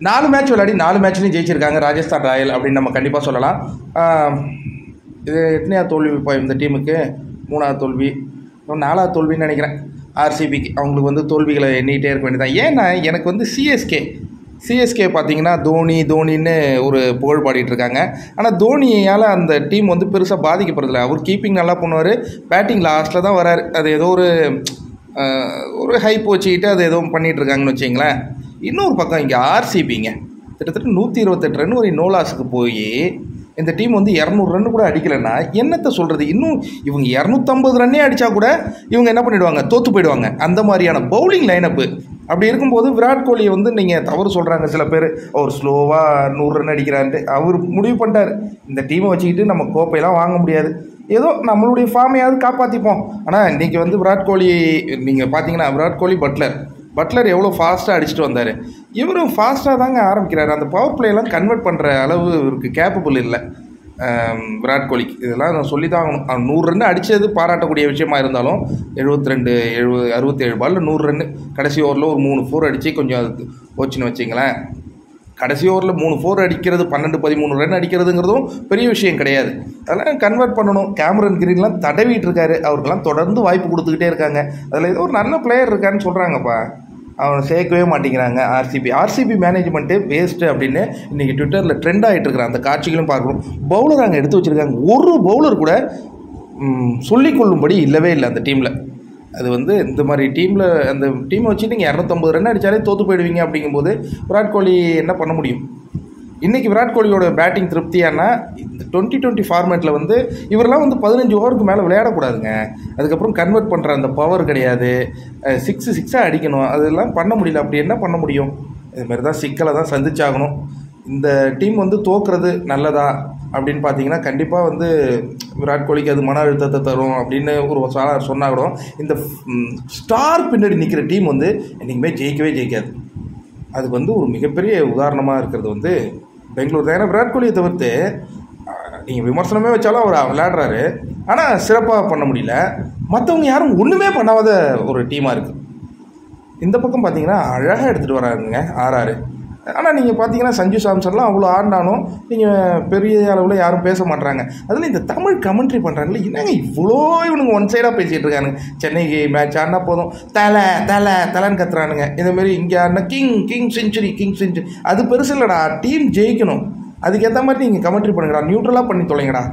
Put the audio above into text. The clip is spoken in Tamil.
4 மேட்ச் விளையாடி 4 மேட்ச்லையும் ஜெயிச்சிருக்காங்க ராஜஸ்தான் ராயல் அப்படின்னு நம்ம கண்டிப்பாக சொல்லலாம். இது எத்தனையா தோல்வி இப்போ இந்த டீமுக்கு? 3வது தோல்வி, 4வது தோல்வின்னு நினைக்கிறேன். ஆர்சிபிக்கு அவங்களுக்கு வந்து தோல்விகளை எண்ணிகிட்டே இருக்க வேண்டியதான். ஏன்னா எனக்கு வந்து சிஎஸ்கே பார்த்தீங்கன்னா தோனின்னு ஒரு புகழ் பாடிட்டு இருக்காங்க. ஆனால் தோனியால் அந்த டீம் வந்து பெருசாக பாதிக்கப்படுறதில்ல. அவர் கீப்பிங் நல்லா பண்ணுவார், பேட்டிங் லாஸ்ட்டில் தான் வராரு. அது ஏதோ ஒரு ஹைப் வச்சுக்கிட்டு அது எதுவும் பண்ணிகிட்ருக்காங்கன்னு வச்சிங்களேன். இன்னொரு பக்கம் இங்கே ஆர்சிபிங்க கிட்டத்தட்ட 128 ரன் ஒரு நோலாஸுக்கு போய் இந்த டீம் வந்து 200 ரன் கூட அடிக்கலைன்னா என்னத்தை சொல்கிறது? இன்னும் இவங்க 250 ரன்னே அடித்தா கூட இவங்க என்ன பண்ணிவிடுவாங்க, தோற்று போயிடுவாங்க. அந்த மாதிரியான பவுலிங் லைனப்பு. அப்படி இருக்கும்போது விராட் கோலியை வந்து நீங்கள் தவறு சொல்கிறாங்க சில பேர். அவர் ஸ்லோவாக 100 ரன் அடிக்கிறான்ட்டு அவர் முடிவு பண்ணிட்டார், இந்த டீமை வச்சுக்கிட்டு நம்ம கோப்பையெல்லாம் வாங்க முடியாது, ஏதோ நம்மளுடைய ஃபார்மையாவது காப்பாற்றிப்போம். ஆனால் இன்றைக்கி வந்து விராட் கோலி நீங்கள் பார்த்தீங்கன்னா விராட் கோலி பட்லர் எவ்வளோ ஃபாஸ்ட்டாக அடிச்சுட்டு வந்தார். இவரும் ஃபாஸ்ட்டாக தாங்க ஆரம்பிக்கிறார். அந்த பவர் பிளேயெல்லாம் கன்வெர்ட் பண்ணுற அளவு இவருக்கு கேப்பபிள் இல்லை விராட் கோலிக்கு. இதெல்லாம் நான் சொல்லி தான் ஆகணும். 100 ரன் அடித்தது பாராட்டக்கூடிய விஷயமா இருந்தாலும் 67 பாலில் 100 ரன், கடைசி ஓவரில் ஒரு 3 4 அடித்து கொஞ்சம் அது போச்சுன்னு வச்சிங்களேன். கடைசி ஓவரில் 3 4 அடிக்கிறது, 12-13 ரன் அடிக்கிறதுங்கிறதும் பெரிய விஷயம் கிடையாது. அதெல்லாம் கன்வெர்ட் பண்ணணும். கேமரன் கிரீன்லாம் தடவிட்டு இருக்காரு, அவருக்கெல்லாம் தொடர்ந்து வாய்ப்பு கொடுத்துக்கிட்டே இருக்காங்க. அதில் ஏதோ ஒரு நல்ல பிளேயர் இருக்கான்னு சொல்கிறாங்கப்பா, அவனை சேர்க்கவே மாட்டேங்கிறாங்க. ஆர்சிபி மேனேஜ்மெண்ட்டு வேஸ்ட்டு அப்படின்னு இன்றைக்கி ட்விட்டரில் ட்ரெண்ட் ஆகிட்டு இருக்கிற அந்த காட்சிகளும் பார்க்கணும். பவுலர் அங்கே எடுத்து வச்சுருக்காங்க, ஒரு பவுலர் கூட சொல்லிக்கொள்ளும்படி இல்லவே இல்லை அந்த டீமில். அது வந்து இந்த மாதிரி டீமில் அந்த டீமை வச்சு நீங்கள் 250 ரன் அடித்தாலே தோற்று போயிடுவீங்க. அப்படிங்கும்போது விராட் கோலி என்ன பண்ண முடியும்? இன்றைக்கி விராட் கோலியோட பேட்டிங் திருப்தியானா இந்த 2020 ஃபார்மேட்டில் வந்து இவரெல்லாம் வந்து 15 ஓவருக்கு மேலே விளையாடக்கூடாதுங்க. அதுக்கப்புறம் கன்வெர்ட் பண்ணுற அந்த பவர் கிடையாது, 6 அடிக்கணும், அதெல்லாம் பண்ண முடியல. அப்படி என்ன பண்ண முடியும்? இதுமாரி தான் சிக்கலை தான் சந்திச்சாகணும். இந்த டீம் வந்து தோக்குறது நல்லதா அப்படின்னு பார்த்தீங்கன்னா கண்டிப்பாக வந்து விராட் கோலிக்கு அது மன அழுத்தத்தை தரும் அப்படின்னு ஒரு சொன்னால் கூட இந்த ஸ்டார் பின்னாடி நிற்கிற டீம் வந்து என்றைக்குமே ஜெயிக்காது. அதுக்கு வந்து ஒரு மிகப்பெரிய உதாரணமாக இருக்கிறது வந்து பெங்களூர் தான். ஏன்னா விராட் கோலியை தவிர்த்து நீங்கள் விமர்சனமே வச்சாலும் அவர் விளையாடுறாரு, ஆனால் சிறப்பாக பண்ண முடியல. மற்றவங்க யாரும் ஒன்றுமே பண்ணாத ஒரு டீமாக இருக்குது. இந்த பக்கம் பார்த்தீங்கன்னா அழகாக எடுத்துகிட்டு வராங்க RR. ஆனால் நீங்கள் பார்த்தீங்கன்னா சஞ்சு சாம்சன்லாம் அவ்வளோ ஆடினாலும் நீங்கள் பெரிய அளவில் யாரும் பேச மாட்டுறாங்க. அதில் இந்த தமிழ் கமெண்ட்ரி பண்ணுறாங்களே, என்னங்க இவ்வளோ இவனுங்க ஒன் சைடாக பேசிகிட்டு இருக்கானுங்க. சென்னைக்கு மேட்ச் ஆடினா போதும் தலைன்னு கத்துறானுங்க. இதேமாரி இங்கே ஆடினா கிங் செஞ்சுரி அது பெருசு இல்லைடா. டீம் ஜெயிக்கணும், அதுக்கேற்ற மாதிரி நீங்கள் கமெண்ட்ரி பண்ணுங்கடா, நியூட்ரலாக பண்ணி தொலைங்கடா.